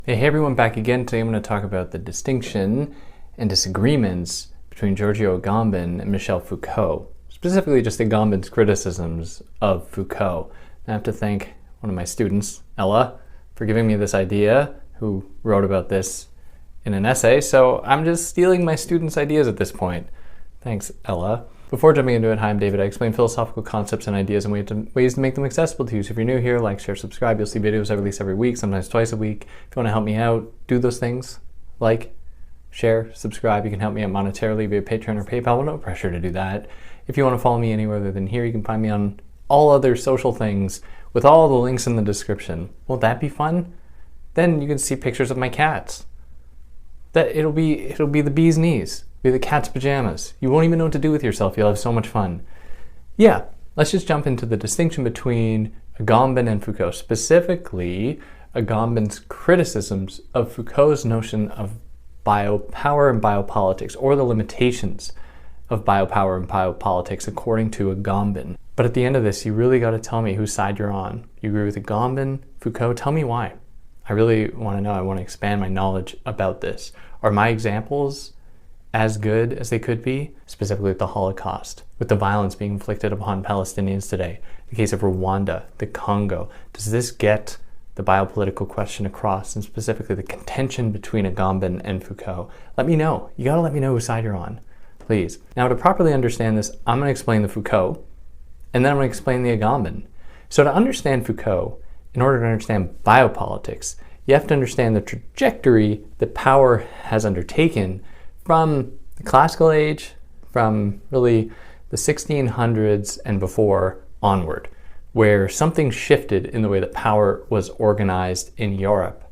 Hey everyone, back again. Today I'm going to talk about the distinction and disagreements between Giorgio Agamben and Michel Foucault, specifically just Agamben's criticisms of Foucault. I have to thank one of my students, Ella, for giving me this idea, who wrote about this in an essay, so I'm just stealing my students' ideas at this point. Thanks, Ella. Before jumping into it, hi, I'm David. I explain philosophical concepts and ideas and ways to make them accessible to you. So if you're new here, like, share, subscribe. You'll see videos I release every week, sometimes twice a week. If you want to help me out, do those things. Like, share, subscribe. You can help me out monetarily via Patreon or PayPal. Well, no pressure to do that. If you want to follow me anywhere other than here, you can find me on all other social things with all the links in the description. Won't that be fun? Then you can see pictures of my cats. It'll be the bee's knees. Be the cat's pajamas. You won't even know what to do with yourself. You'll have so much fun. Yeah, let's just jump into the distinction between Agamben and Foucault, specifically Agamben's criticisms of Foucault's notion of biopower and biopolitics, or the limitations of biopower and biopolitics according to Agamben. But at the end of this, you really got to tell me whose side you're on. You agree with Agamben, Foucault? Tell me why. I really want to know. I want to expand my knowledge about this. Are my examples as good as they could be, specifically with the Holocaust, with the violence being inflicted upon Palestinians today, the case of Rwanda, the Congo? Does this get the biopolitical question across, and specifically the contention between Agamben and Foucault? Let me know. You gotta let me know whose side you're on, please. Now, to properly understand this, I'm gonna explain the Foucault, and then I'm gonna explain the Agamben. So to understand Foucault, in order to understand biopolitics, you have to understand the trajectory that power has undertaken from the classical age, from really the 1600s and before onward, where something shifted in the way that power was organized in Europe.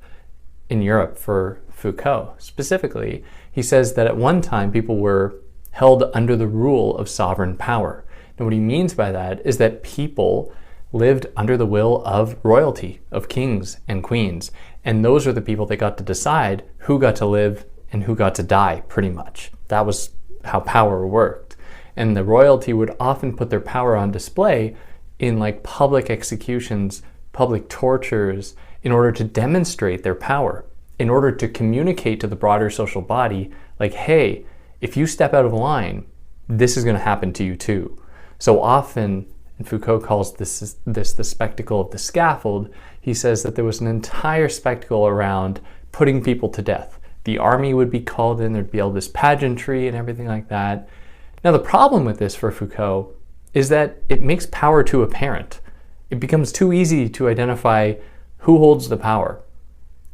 In Europe for Foucault specifically, he says that at one time people were held under the rule of sovereign power. And what he means by that is that people lived under the will of royalty, of kings and queens. And those are the people that got to decide who got to live and who got to die, pretty much. That was how power worked. And the royalty would often put their power on display in like public executions, public tortures, in order to demonstrate their power, in order to communicate to the broader social body, like, hey, if you step out of line, this is gonna happen to you too. So often, and Foucault calls this the spectacle of the scaffold, he says that there was an entire spectacle around putting people to death. The army would be called in, there'd be all this pageantry and everything like that. Now the problem with this for Foucault is that it makes power too apparent. It becomes too easy to identify who holds the power.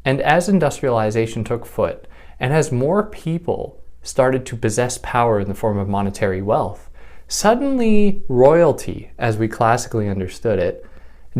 And as industrialization took foot, and as more people started to possess power in the form of monetary wealth, suddenly royalty, as we classically understood it,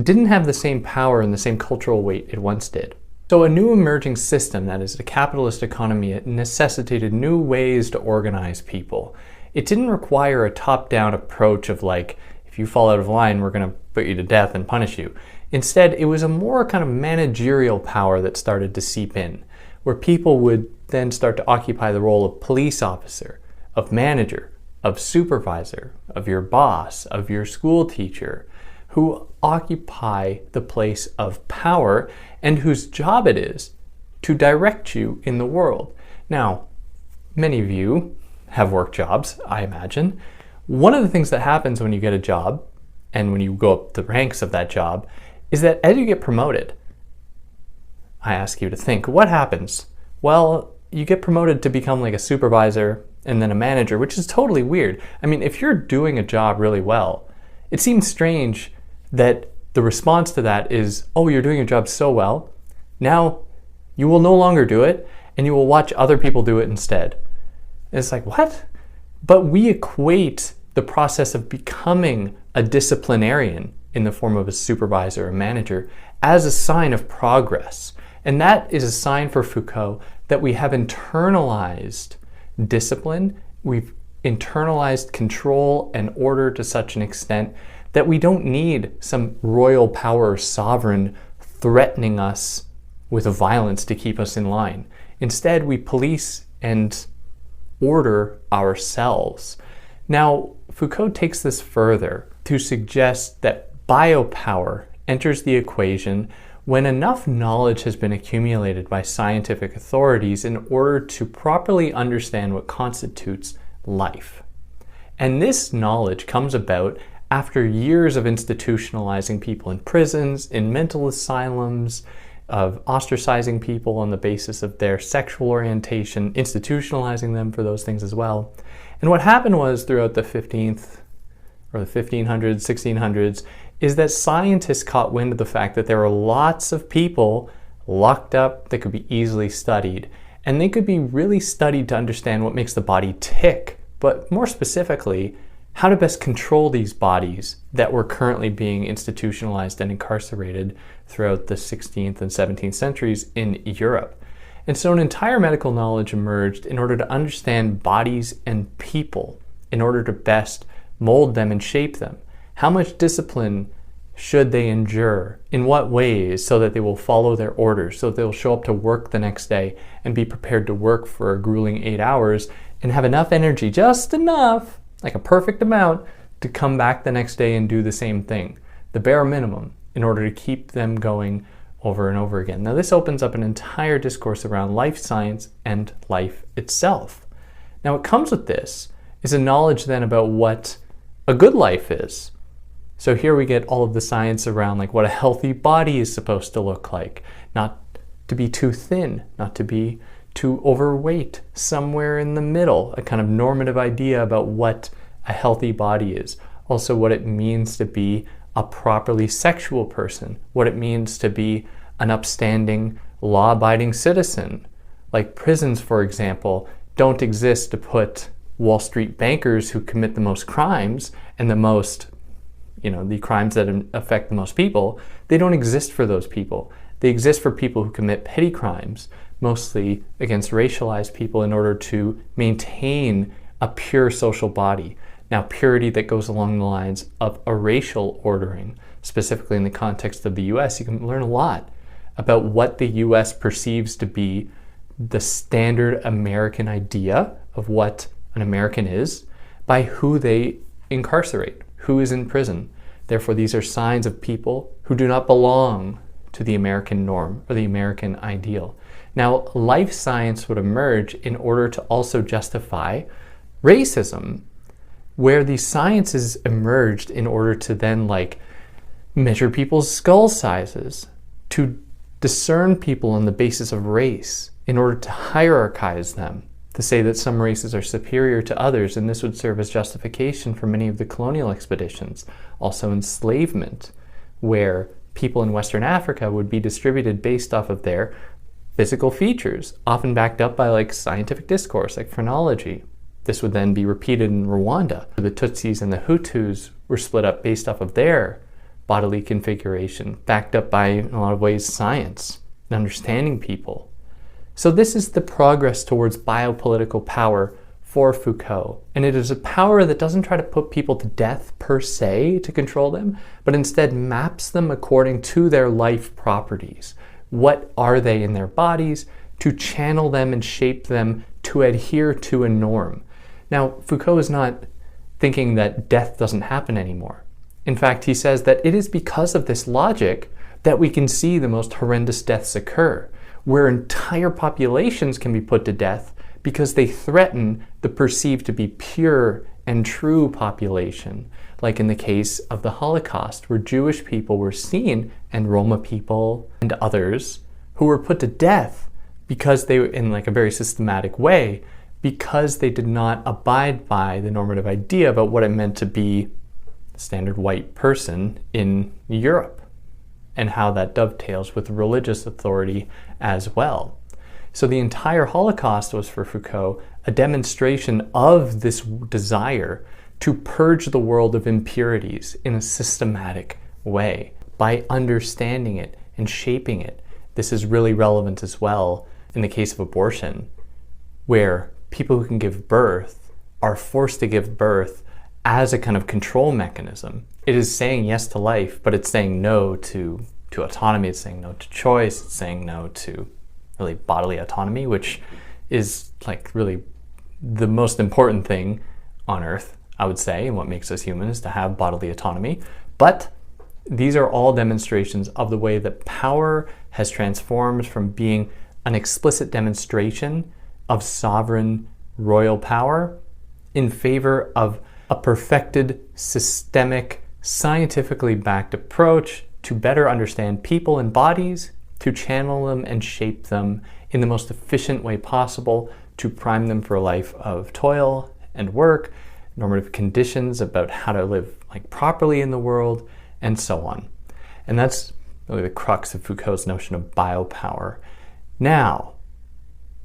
didn't have the same power and the same cultural weight it once did. So a new emerging system, that is the capitalist economy, it necessitated new ways to organize people. It didn't require a top-down approach of like, if you fall out of line, we're going to put you to death and punish you. Instead, it was a more kind of managerial power that started to seep in, where people would then start to occupy the role of police officer, of manager, of supervisor, of your boss, of your school teacher, who occupy the place of power and whose job it is to direct you in the world. Now, many of you have work jobs, I imagine. One of the things that happens when you get a job and when you go up the ranks of that job is that as you get promoted, I ask you to think, what happens? Well, you get promoted to become like a supervisor and then a manager, which is totally weird. I mean, if you're doing a job really well, it seems strange that the response to that is, oh, you're doing your job so well, now you will no longer do it and you will watch other people do it instead. And it's like, what? But we equate the process of becoming a disciplinarian in the form of a supervisor or manager as a sign of progress. And that is a sign for Foucault that we have internalized discipline, we've internalized control and order to such an extent that we don't need some royal power or sovereign threatening us with violence to keep us in line. Instead, we police and order ourselves. Now, Foucault takes this further to suggest that biopower enters the equation when enough knowledge has been accumulated by scientific authorities in order to properly understand what constitutes life. And this knowledge comes about after years of institutionalizing people in prisons, in mental asylums, of ostracizing people on the basis of their sexual orientation, institutionalizing them for those things as well. And what happened was throughout the 1500s, 1600s, is that scientists caught wind of the fact that there were lots of people locked up that could be easily studied. And they could be really studied to understand what makes the body tick, but more specifically, how to best control these bodies that were currently being institutionalized and incarcerated throughout the 16th and 17th centuries in Europe. And so an entire medical knowledge emerged in order to understand bodies and people, in order to best mold them and shape them. How much discipline should they endure? In what ways? So that they will follow their orders, so that they'll show up to work the next day and be prepared to work for a grueling 8 hours and have enough energy, just enough, like a perfect amount, to come back the next day and do the same thing, the bare minimum, in order to keep them going over and over again. Now this opens up an entire discourse around life science and life itself. Now what comes with this is a knowledge then about what a good life is. So here we get all of the science around like what a healthy body is supposed to look like, not to be too thin, not to be too overweight, somewhere in the middle, a kind of normative idea about what a healthy body is. Also what it means to be a properly sexual person, what it means to be an upstanding, law-abiding citizen. Like prisons, for example, don't exist to put Wall Street bankers who commit the most crimes and the most, the crimes that affect the most people. They don't exist for those people. They exist for people who commit petty crimes, mostly against racialized people, in order to maintain a pure social body. Now, purity that goes along the lines of a racial ordering, specifically in the context of the US, you can learn a lot about what the US perceives to be the standard American idea of what an American is by who they incarcerate, who is in prison. Therefore, these are signs of people who do not belong to the American norm or the American ideal. Now, life science would emerge in order to also justify racism, where these sciences emerged in order to then measure people's skull sizes, to discern people on the basis of race, in order to hierarchize them, to say that some races are superior to others, and this would serve as justification for many of the colonial expeditions. Also enslavement, where people in Western Africa would be distributed based off of their physical features, often backed up by scientific discourse, like phrenology. This would then be repeated in Rwanda. The Tutsis and the Hutus were split up based off of their bodily configuration, backed up by, in a lot of ways, science and understanding people. So this is the progress towards biopolitical power for Foucault. And it is a power that doesn't try to put people to death per se to control them, but instead maps them according to their life properties. What are they in their bodies? To channel them and shape them to adhere to a norm. Now, Foucault is not thinking that death doesn't happen anymore. In fact, he says that it is because of this logic that we can see the most horrendous deaths occur, where entire populations can be put to death because they threaten the perceived to be pure and true population, like in the case of the Holocaust, where Jewish people were seen, and Roma people and others, who were put to death because they were in a very systematic way, because they did not abide by the normative idea about what it meant to be a standard white person in Europe, and how that dovetails with religious authority as well. So the entire Holocaust was for Foucault a demonstration of this desire to purge the world of impurities in a systematic way by understanding it and shaping it. This is really relevant as well in the case of abortion, where people who can give birth are forced to give birth as a kind of control mechanism. It is saying yes to life, but it's saying no to autonomy, it's saying no to choice, it's saying no to really bodily autonomy, which is really the most important thing on earth, I would say, and what makes us human is to have bodily autonomy. But These are all demonstrations of the way that power has transformed from being an explicit demonstration of sovereign royal power in favor of a perfected, systemic, scientifically backed approach to better understand people and bodies, to channel them and shape them in the most efficient way possible, to prime them for a life of toil and work, normative conditions about how to live properly in the world, and so on. And that's really the crux of Foucault's notion of biopower. Now,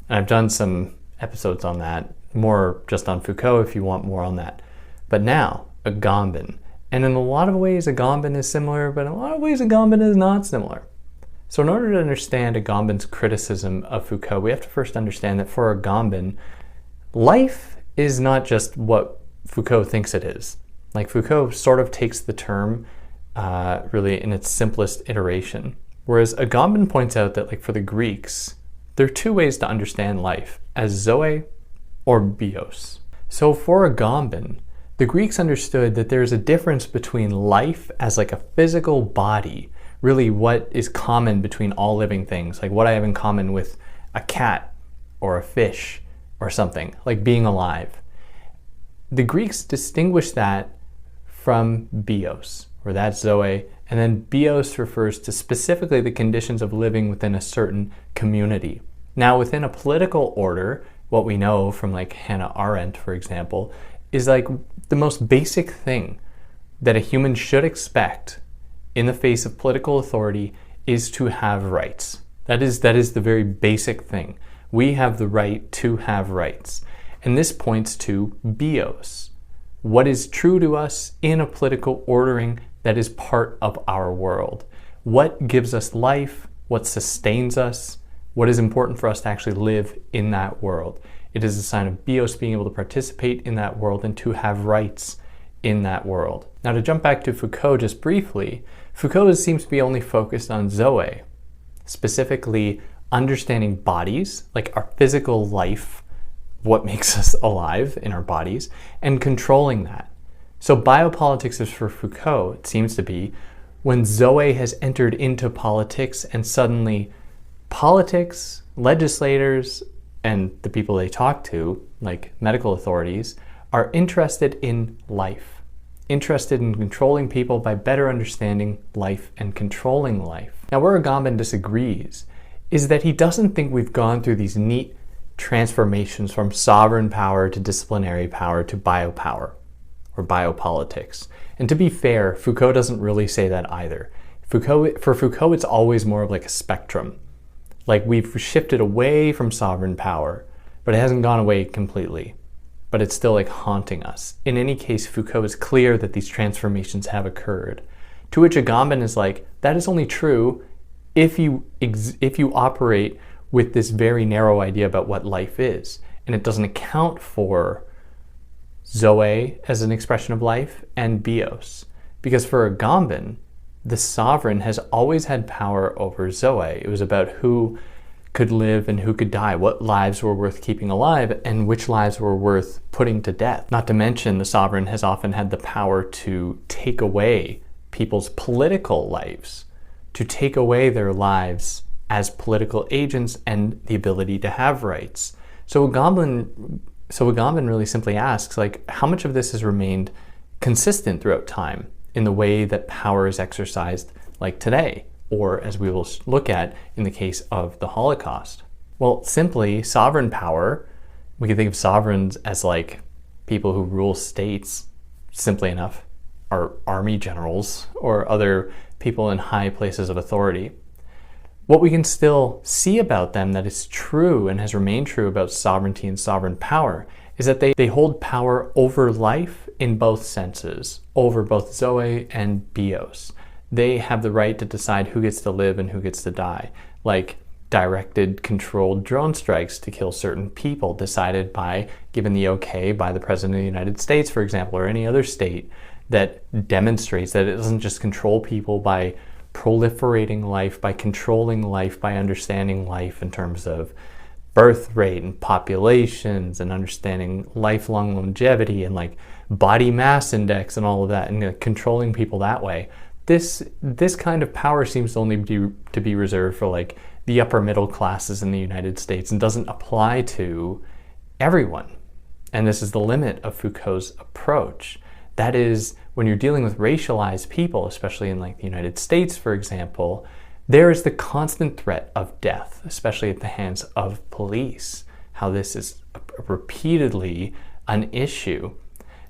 and I've done some episodes on that, more just on Foucault if you want more on that. But now, Agamben. And in a lot of ways, Agamben is similar, but in a lot of ways, Agamben is not similar. So in order to understand Agamben's criticism of Foucault, we have to first understand that for Agamben, life is not just what Foucault thinks it is. Foucault sort of takes the term really in its simplest iteration. Whereas Agamben points out that for the Greeks, there are two ways to understand life, as zoe or bios. So for Agamben, the Greeks understood that there's a difference between life as a physical body, really what is common between all living things, what I have in common with a cat or a fish or something, like being alive. The Greeks distinguish that from bios, or that's zoe, and then bios refers to specifically the conditions of living within a certain community. Now, within a political order, what we know from Hannah Arendt, for example, is the most basic thing that a human should expect in the face of political authority is to have rights. That is the very basic thing. We have the right to have rights. And this points to bios, what is true to us in a political ordering that is part of our world. What gives us life, what sustains us, what is important for us to actually live in that world. It is a sign of bios being able to participate in that world and to have rights in that world. Now, to jump back to Foucault just briefly, Foucault seems to be only focused on zoe, specifically understanding bodies, our physical life, what makes us alive in our bodies, and controlling that. So biopolitics is for Foucault, it seems to be, when zoe has entered into politics and suddenly politics, legislators, and the people they talk to, like medical authorities, are interested in life, interested in controlling people by better understanding life and controlling life. Now, where Agamben disagrees is that he doesn't think we've gone through these neat transformations from sovereign power to disciplinary power to biopower or biopolitics. And to be fair, Foucault doesn't really say that either. For Foucault, it's always more of a spectrum. We've shifted away from sovereign power, but it hasn't gone away completely. But it's still haunting us. In any case, Foucault is clear that these transformations have occurred. To which Agamben is that is only true if you operate with this very narrow idea about what life is, and it doesn't account for zoe as an expression of life and bios. Because for Agamben, the sovereign has always had power over zoe. It was about who could live and who could die, what lives were worth keeping alive and which lives were worth putting to death. Not to mention, the sovereign has often had the power to take away people's political lives, to take away their lives as political agents and the ability to have rights. So Agamben really simply asks, how much of this has remained consistent throughout time in the way that power is exercised today, or as we will look at in the case of the Holocaust? Well, simply, sovereign power, we can think of sovereigns as people who rule states, simply enough, are army generals or other people in high places of authority. What we can still see about them that is true and has remained true about sovereignty and sovereign power is that they hold power over life in both senses, over both zoe and bios. They have the right to decide who gets to live and who gets to die, directed, controlled drone strikes to kill certain people decided by, given the okay by the President of the United States, for example, or any other state that demonstrates that it doesn't just control people by proliferating life, by controlling life, by understanding life in terms of birth rate and populations and understanding lifelong longevity and body mass index and all of that, and controlling people that way. this kind of power seems only to be reserved for like the upper middle classes in the United States and doesn't apply to everyone. And this is the limit of Foucault's approach. That is, when you're dealing with racialized people, especially in like the United States, for example, there is the constant threat of death, especially at the hands of police. How this is repeatedly an issue.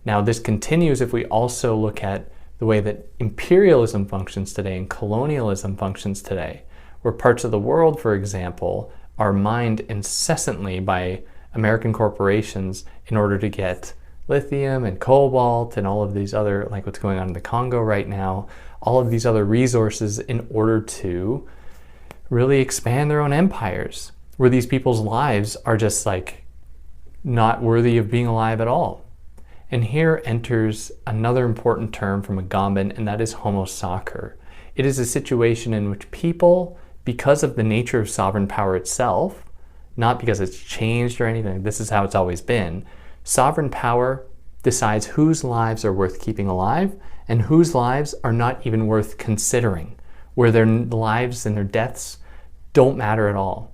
Now, this continues if we also look at the way that imperialism functions today and colonialism functions today, where parts of the world, for example, are mined incessantly by American corporations in order to get lithium and cobalt and all of these other, like what's going on in the Congo right now, all of these other resources in order to really expand their own empires, where these people's lives are just like not worthy of being alive at all. And here enters another important term from Agamben, and that is homo sacer. It is a situation in which people, because of the nature of sovereign power itself, not because it's changed or anything, this is how it's always been, sovereign power decides whose lives are worth keeping alive and whose lives are not even worth considering, where their lives and their deaths don't matter at all.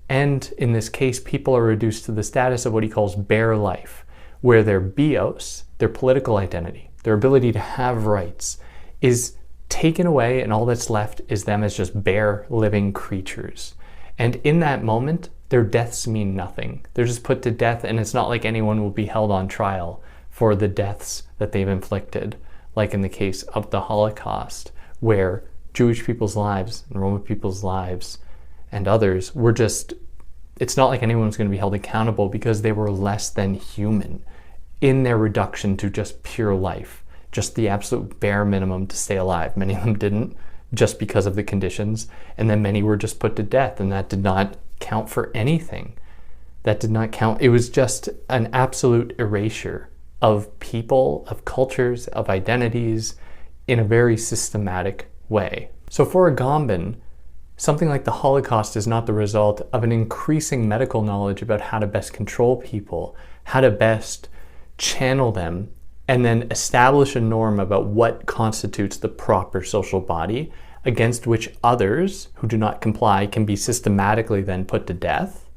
And in this case, people are reduced to the status of what he calls bare life, where their bios, their political identity, their ability to have rights, is taken away, and all that's left is them as just bare living creatures. And in that moment, their deaths mean nothing. They're just put to death, and it's not like anyone will be held on trial for the deaths that they've inflicted, like in the case of the Holocaust, where Jewish people's lives and Roman people's lives and others were just, it's not like anyone was going to be held accountable because they were less than human in their reduction to just pure life, just the absolute bare minimum to stay alive. Many of them didn't, just because of the conditions, and then many were just put to death, and that did not count for anything. That did not count. It was just an absolute erasure of people, of cultures, of identities in a very systematic way. So for Agamben, something like the Holocaust is not the result of an increasing medical knowledge about how to best control people, how to best channel them, and then establish a norm about what constitutes the proper social body against which others who do not comply can be systematically then put to death,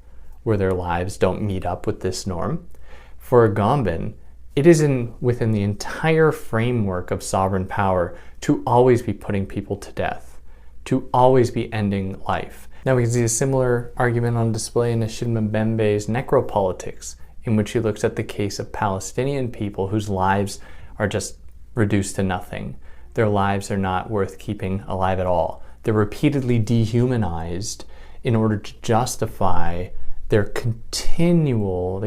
where their lives don't meet up with this norm. For Agamben, it is within the entire framework of sovereign power to always be putting people to death, to always be ending life. Now we can see a similar argument on display in Mbembe's Necropolitics, in which he looks at the case of Palestinian people whose lives are just reduced to nothing. Their lives are not worth keeping alive at all. They're repeatedly dehumanized in order to justify the continual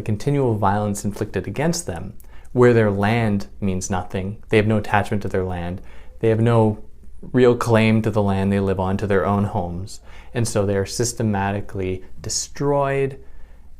violence inflicted against them, where their land means nothing. They have no attachment to their land. They have no real claim to the land they live on, to their own homes. And so they are systematically destroyed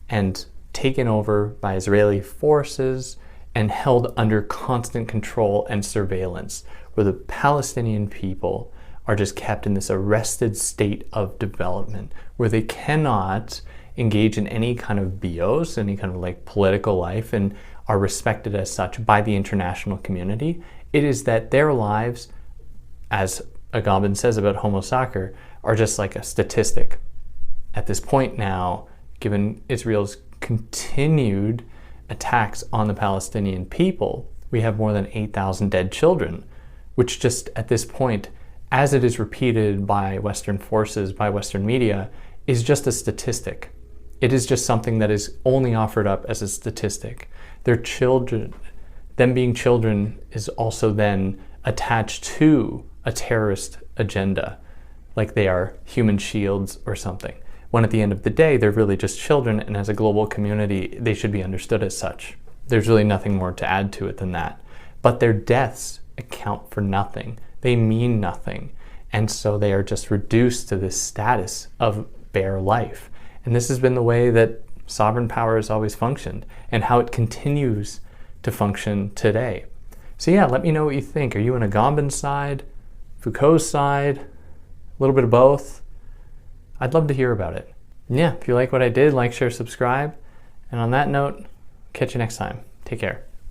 and taken over by Israeli forces and held under constant control and surveillance, where the Palestinian people are just kept in this arrested state of development, where they cannot engage in any kind of bios, any kind of like political life, and are respected as such by the international community. It is that their lives, as Agamben says about homo sacer, are just like a statistic. At this point now, given Israel's continued attacks on the Palestinian people, we have more than 8,000 dead children, which just at this point, as it is repeated by Western forces, by Western media, is just a statistic. It is just something that is only offered up as a statistic. Their children, them being children, is also then attached to a terrorist agenda, like they are human shields or something, when at the end of the day, they're really just children, and as a global community, they should be understood as such. There's really nothing more to add to it than that. But their deaths account for nothing. They mean nothing. And so they are just reduced to this status of bare life. And this has been the way that sovereign power has always functioned, and how it continues to function today. So yeah, let me know what you think. Are you on Agamben's side, Foucault's side, a little bit of both? I'd love to hear about it. And yeah, if you like what I did, like, share, subscribe. And on that note, catch you next time. Take care.